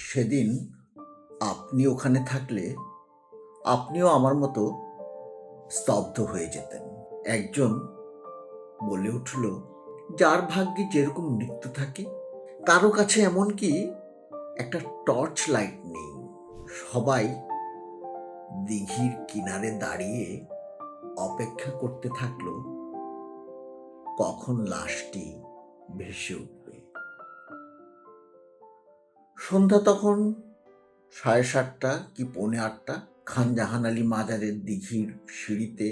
সেদিন আপনি ওখানে থাকলে আপনিও আমার মতো স্তব্ধ হয়ে যেতেন। একজন বলে উঠল, যার ভাগ্যে যেরকম মৃত্যু থাকে, কারো কাছে এমনকি একটা টর্চ লাইট নেই। সবাই দিঘির কিনারে দাঁড়িয়ে অপেক্ষা করতে থাকলো কখন লাশটি ভেসে উঠবে। সন্ধ্যা তখন 7:30 কি 7:45। খান জাহান আলী মাজারের দিঘির সিঁড়িতে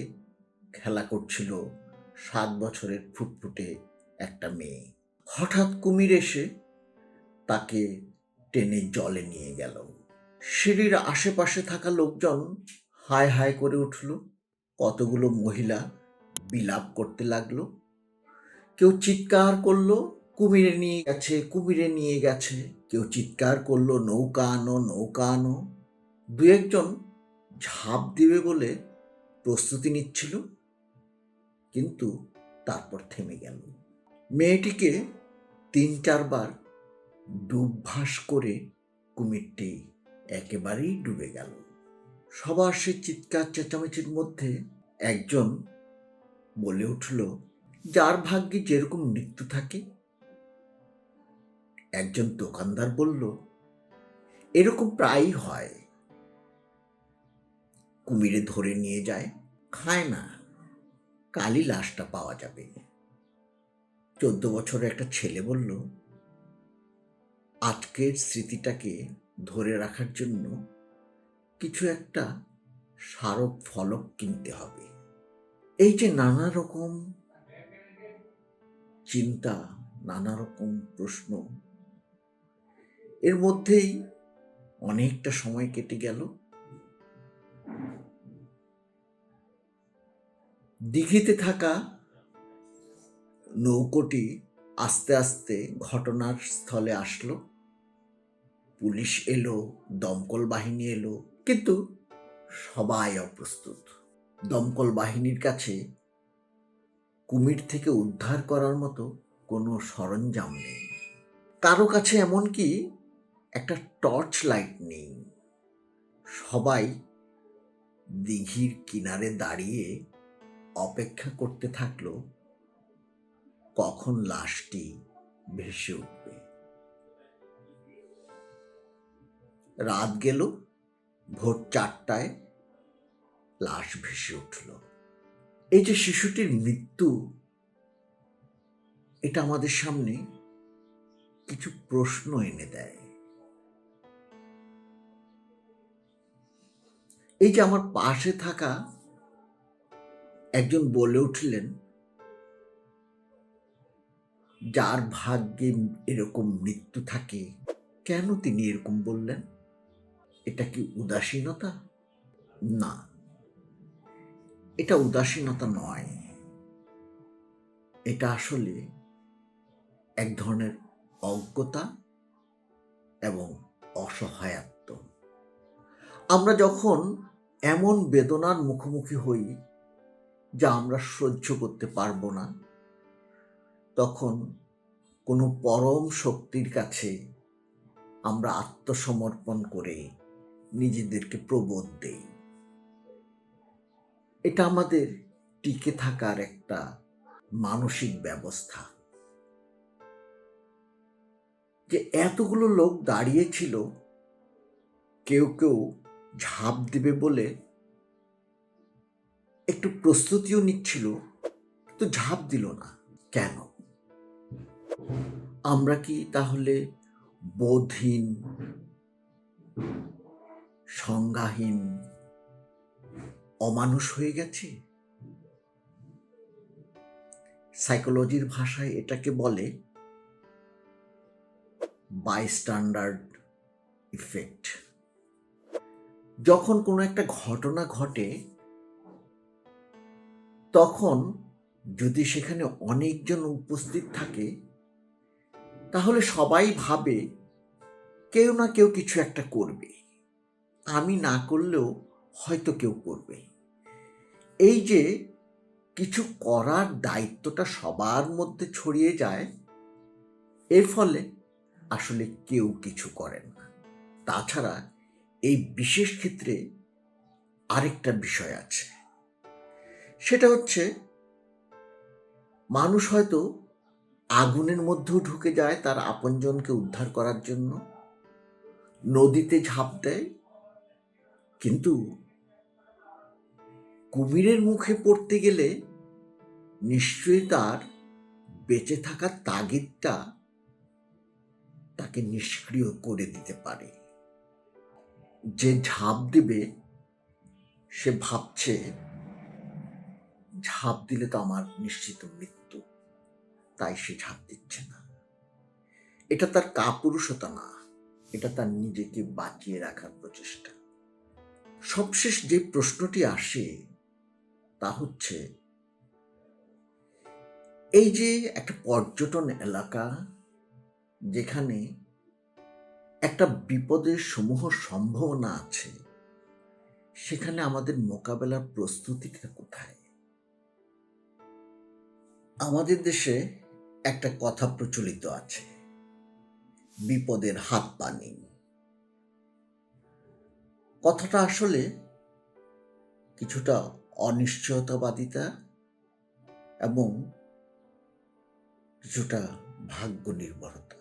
খেলা করছিল 7 বছরের ফুটফুটে একটা মেয়ে। হঠাৎ কুমির এসে তাকে টেনে জলে নিয়ে গেল। সিঁড়ির আশেপাশে থাকা লোকজন হায় হায় করে উঠল। কতগুলো মহিলা বিলাপ করতে লাগলো। কেউ চিৎকার করলো, কুমিরে নিয়ে গেছে, কুমিরে নিয়ে গেছে। কেউ চিৎকার করলো, নৌকা আনো, নৌকা আনো। দু একজন ঝাঁপ দিবে বলে প্রস্তুতি নিচ্ছিল, কিন্তু তারপর থেমে গেল। মেয়েটিকে 3-4 বার ডুবভাস করে কুমিরটি একেবারেই ডুবে গেল। সবার সে চিৎকার চেঁচামেচির মধ্যে একজন বলে উঠল, যার ভাগ্যে যেরকম মৃত্যু থাকে। একজন দোকানদার বলল, এরকম প্রায়ই হয়। কুমিরে ধরে নিয়ে যায়, খায় না, কালই লাশটা পাওয়া যাবে। 14 বছরের একটা ছেলে বলল, আজকের স্মৃতিটাকে ধরে রাখার জন্য কিছু একটা স্মারক ফলক কিনতে হবে। এই যে নানা রকম চিন্তা, নানা রকম প্রশ্ন, এর মধ্যেই অনেকটা সময় কেটে গেল। দিঘিতে থাকা নৌকোটি আস্তে আস্তে ঘটনার স্থলে আসলো। পুলিশ এলো, দমকল বাহিনী এলো, কিন্তু সবাই অপ্রস্তুত। দমকল বাহিনীর কাছে কুমির থেকে উদ্ধার করার মতো কোনো সরঞ্জাম নেই। কারো কাছে এমনকি একটা টর্চ লাইট নেই। সবাই দিঘির কিনারে দাঁড়িয়ে অপেক্ষা করতে থাকলো কখন লাশটি ভেসে উঠবে। রাত গেল, ভোর 4টায় লাশ ভেসে উঠল। এই যে শিশুটির মৃত্যু, এটা আমাদের সামনে কিছু প্রশ্ন এনে দেয়। এই যে আমার পাশে থাকা একজন বলে উঠলেন, যার ভাগ্যে এরকম মৃত্যু থাকে। কেন তিনি এরকম বললেন? এটা কি উদাসীনতা? না, এটা উদাসীনতা নয়। এটা আসলে এক ধরনের অজ্ঞতা এবং অসহায়ত্ব। আমরা যখন এমন বেদনার মুখোমুখি হই যা আমরা সহ্য করতে পারবো না, তখন কোনো পরম শক্তির কাছে আমরা আত্মসমর্পণ করে নিজেদেরকে প্রবোধ দেই। এটা আমাদের টিকে থাকার একটা মানসিক ব্যবস্থা। যে এতগুলো লোক দাঁড়িয়েছিল, কেউ কেউ ঝাঁপ দিবে বলে একটু প্রস্তুতিও নিচ্ছিল, তো ঝাঁপ দিল না কেন? আমরা কি তাহলে বোধহীন, সংজ্ঞাহীন, অমানুষ হয়ে গেছি? সাইকোলজির ভাষায় এটাকে বলে বাইস্ট্যান্ডার ইফেক্ট। যখন কোনো একটা ঘটনা ঘটে, তখন যদি সেখানে অনেকজন উপস্থিত থাকে, তাহলে সবাই ভাবে কেউ না কেউ কিছু একটা করবে, আমি না করলেও হয়তো কেউ করবে। এই যে কিছু করার দায়িত্বটা সবার মধ্যে ছড়িয়ে যায়, এর ফলে আসলে কেউ কিছু করেন না। তাছাড়া এই বিশেষ ক্ষেত্রে আরেকটা বিষয় আছে, সেটা হচ্ছে মানুষ হয়তো আগুনের মধ্যেও ঢুকে যায় তার আপনজনকে উদ্ধার করার জন্য, নদীতে ঝাঁপ দেয়, কিন্তু কুমিরের মুখে পড়তে গেলে নিশ্চয়ই তার বেঁচে থাকার তাগিদটা তাকে নিষ্ক্রিয় করে দিতে পারে। যে ঝাঁপ দেবে সে ভাবছে ঝাঁপ দিলে তো আমার নিশ্চিত মৃত্যু, তাই সে ঝাঁপ দিচ্ছে না। এটা তার কাপুরুষতা না, এটা তার নিজেকে বাঁচিয়ে রাখার প্রচেষ্টা। সবশেষ যে প্রশ্নটি আসে তা হচ্ছে, এই যে একটা পর্যটন এলাকা যেখানে একটা বিপদের সমূহ সম্ভাবনা আছে, সেখানে আমাদের মোকাবেলার প্রস্তুতিটা কোথায়? আমাদের দেশে একটা কথা প্রচলিত আছে, বিপদের হাত পা নেই। কথাটা আসলে কিছুটা অনিশ্চয়তাবাদিতা এবং কিছুটা ভাগ্য নির্ভরতা।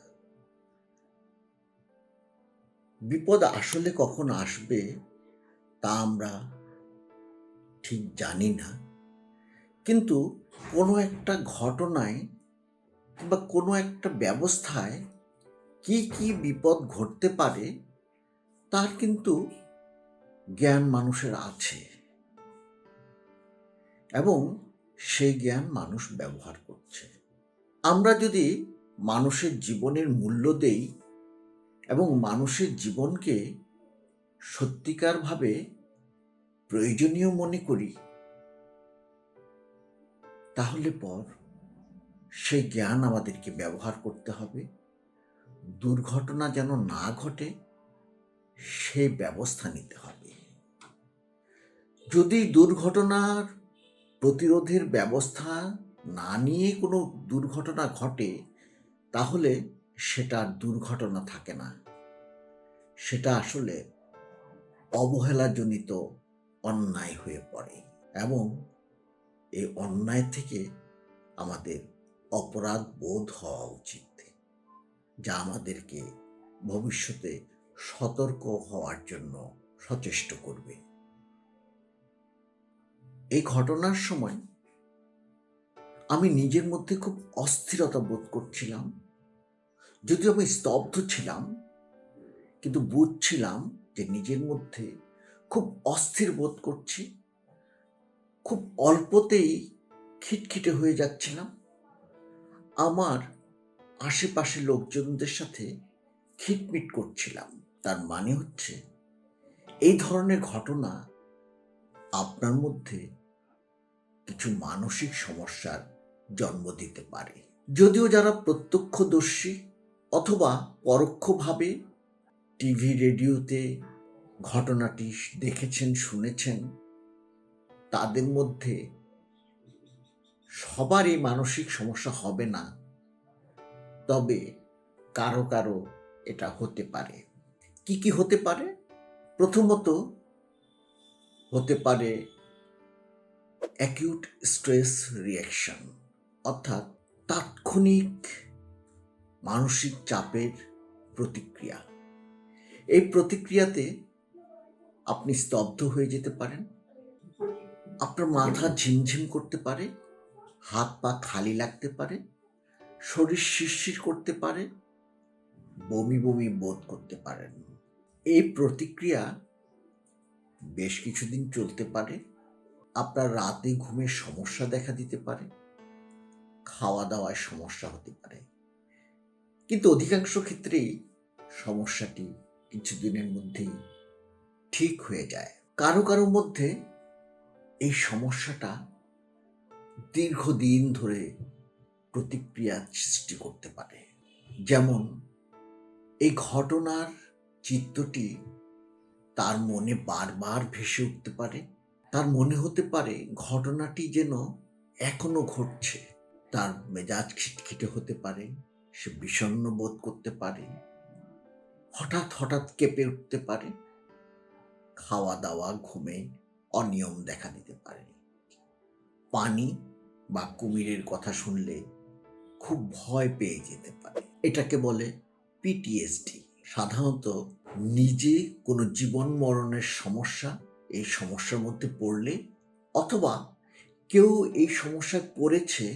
বিপদ আসলে কখন আসবে তা আমরা ঠিক জানি না, কিন্তু কোনো একটা ঘটনায় কিংবা কোনো একটা ব্যবস্থায় কি কি বিপদ ঘটতে পারে তার কিন্তু জ্ঞান মানুষের আছে, এবং সেই জ্ঞান মানুষ ব্যবহার করছে। আমরা যদি মানুষের জীবনের মূল্য দেই এবং মানুষের জীবনকে সত্যিকারভাবে প্রয়োজনীয় মনে করি, তাহলে পর সেই জ্ঞান আমাদেরকে ব্যবহার করতে হবে। দুর্ঘটনা যেন না ঘটে সেই ব্যবস্থা নিতে হবে। যদি দুর্ঘটনার প্রতিরোধের ব্যবস্থা না নিয়ে কোনো দুর্ঘটনা ঘটে, তাহলে সেটা দুর্ঘটনা থাকে না, সেটা আসলে অবহেলাজনিত অন্যায় হয়ে পড়ে, এবং এই অন্যায় থেকে আমাদের অপরাধ বোধ হওয়া উচিত, যা আমাদেরকে ভবিষ্যতে সতর্ক হওয়ার জন্য সচেষ্ট করবে। এই ঘটনার সময় আমি নিজের মধ্যে খুব অস্থিরতা বোধ করছিলাম, যদিও আমি স্তব্ধ ছিলাম, কিন্তু বুঝছিলাম যে নিজের মধ্যে খুব অস্থির বোধ করছি, খুব অল্পতেই খিটখিটে হয়ে যাচ্ছিলাম, আমার আশেপাশে লোকজনদের সাথে খিটমিট করছিলাম। তার মানে হচ্ছে এই ধরনের ঘটনা আপনার মধ্যে কিছু মানসিক সমস্যার জন্ম দিতে পারে। যদিও যারা প্রত্যক্ষদর্শী অথবা পরোক্ষভাবে টিভি রেডিওতে ঘটনাটি দেখেছেন, শুনেছেন, তাদের মধ্যে সবারই মানসিক সমস্যা হবে না, তবে কারো কারো এটা হতে পারে। কি কি হতে পারে? প্রথমত হতে পারে অ্যাকিউট স্ট্রেস রিঅ্যাকশন, অর্থাৎ তাৎক্ষণিক মানসিক চাপের প্রতিক্রিয়া। এই প্রতিক্রিয়াতে আপনি স্তব্ধ হয়ে যেতে পারেন, আপনার মাথা ঝিমঝিম করতে পারে, হাত পা খালি লাগতে পারে, শরীর শিরশির করতে পারে, বমি বমি বোধ করতে পারেন। এই প্রতিক্রিয়া বেশ কিছুদিন চলতে পারে। আপনার রাতে ঘুমের সমস্যা দেখা দিতে পারে, খাওয়া দাওয়ায় সমস্যা হতে পারে, কিন্তু অধিকাংশ ক্ষেত্রেই সমস্যাটি কিছুদিনের মধ্যেই ঠিক হয়ে যায়। কারো কারো মধ্যে এই সমস্যাটা দীর্ঘদিন ধরে প্রতিক্রিয়া সৃষ্টি করতে পারে। যেমন এই ঘটনার চিত্রটি তার মনে বারবার ভেসে উঠতে পারে, তার মনে হতে পারে ঘটনাটি যেন এখনো ঘটছে। তার মেজাজ খিটখিটে হতে পারে, সে বিষণ্ণ বোধ করতে পারে, হঠাৎ হঠাৎ কেঁপে উঠতে পারে, খাওয়া দাওয়া ঘুমে অনিয়ম দেখা দিতে পারে, পানি বা কুমিরের কথা শুনলে খুব ভয় পেয়ে যেতে পারে। এটাকে বলে পিটিএসডি। সাধারণত নিজে কোনো জীবন মরণের সমস্যা, এই সমস্যার মধ্যে পড়লে অথবা কেউ এই সমস্যায় পড়েছে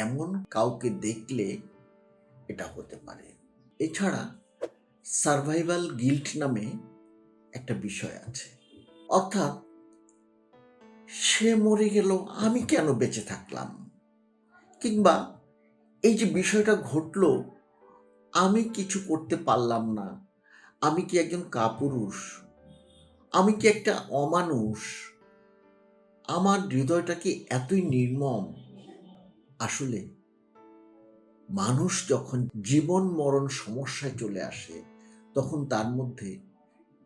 এমন কাউকে দেখলে এটা হতে পারে। এছাড়া সার্ভাইভাল গিল্ট নামে একটা বিষয় আছে, অর্থাৎ সে মরে গেল, আমি কেন বেঁচে থাকলাম, কিংবা এই যে বিষয়টা ঘটলো আমি কিছু করতে পারলাম না, আমি কি একজন কাপুরুষ, আমি কি একটা অমানুষ, আমার হৃদয়টা কি এতই নির্মম। আসলে মানুষ যখন জীবন মরণ সমস্যায় চলে আসে তখন তার মধ্যে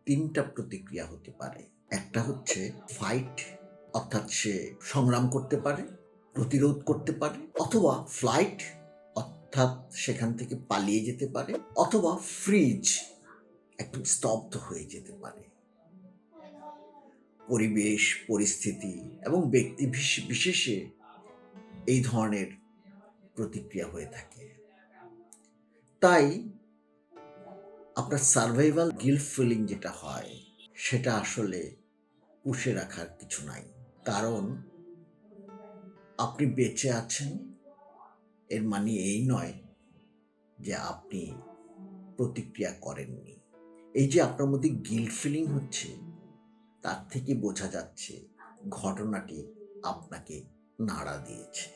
তিনটা প্রতিক্রিয়া হতে পারে। একটা হচ্ছে ফাইট, অর্থাৎ সে সংগ্রাম করতে পারে, প্রতিরোধ করতে পারে, অথবা ফ্লাইট, অর্থাৎ সেখান থেকে পালিয়ে যেতে পারে, অথবা ফ্রিজ, একটু স্তব্ধ হয়ে যেতে পারে। পরিবেশ, পরিস্থিতি এবং ব্যক্তি বিশেষে এই ধরনের প্রতিক্রিয়া হয়ে থাকে। তাই আপনার সার্ভাইভাল গিল্ট ফিলিং যেটা হয় সেটা আসলে পুষে রাখার কিছু নাই, কারণ আপনি বেঁচে আছেন এর মানে এই নয় যে আপনি প্রতিক্রিয়া করেননি। এই যে আপনার মধ্যে গিল্ট ফিলিং হচ্ছে তার থেকে বোঝা যাচ্ছে ঘটনাটি আপনাকে নাড়া দিয়েছে।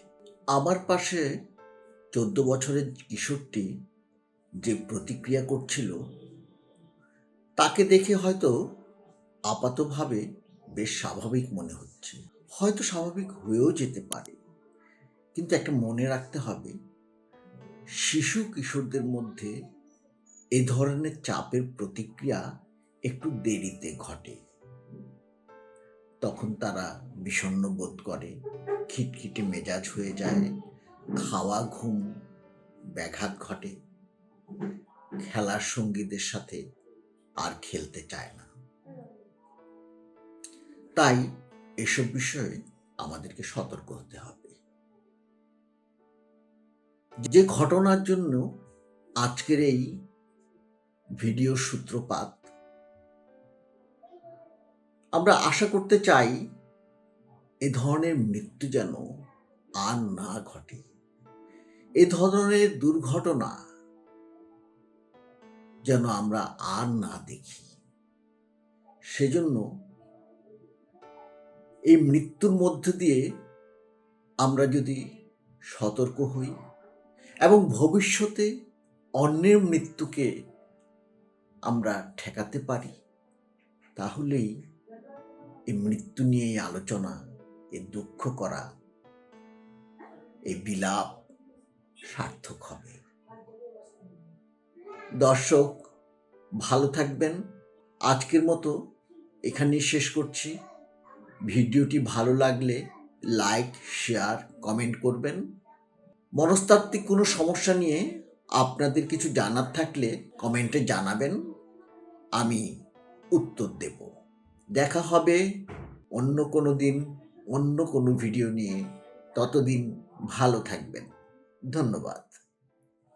আমার পাশে 14 বছরের কিশোরটি যে প্রতিক্রিয়া করছিল তাকে দেখে হয়তো আপাতভাবে বেশ স্বাভাবিক মনে হচ্ছে, হয়তো স্বাভাবিক হয়েও যেতে পারে, কিন্তু একটা মনে রাখতে হবে শিশু কিশোরদের মধ্যে এ ধরনের চাপের প্রতিক্রিয়া একটু দেরিতে ঘটে। তখন তারা বিষণ্ণ বোধ করে, খিটখিটে মেজাজ হয়ে যায়, খাওয়া ঘুম ব্যাঘাত ঘটে, খেলার সঙ্গীদের সাথে আর খেলতে চায় না। তাই এসব বিষয়ে আমাদেরকে সতর্ক হতে হবে। যে ঘটনার জন্য আজকের এই ভিডিও সূত্রপাত, আমরা আশা করতে চাই এ ধরনের মৃত্যু যেন আর না ঘটে, এ ধরনের দুর্ঘটনা যেন আমরা আর না দেখি। সেজন্য এই মৃত্যুর মধ্য দিয়ে আমরা যদি সতর্ক হই এবং ভবিষ্যতে অন্যের মৃত্যুকে আমরা ঠেকাতে পারি, তাহলেই এই মৃত্যু নিয়ে এই আলোচনা, এই দুঃখ করা, এই বিলাপ সার্থক হবে। দর্শক ভালো থাকবেন। আজকের মতো এখানেই শেষ করছি। ভিডিওটি ভালো লাগলে লাইক, শেয়ার, কমেন্ট করবেন। মনস্তাত্ত্বিক কোনো সমস্যা নিয়ে আপনাদের কিছু জানার থাকলে কমেন্টে জানাবেন, আমি উত্তর দেব। দেখা হবে অন্য কোনো দিন অন্য কোনো ভিডিও নিয়ে। ততদিন ভালো থাকবেন। ধন্যবাদ।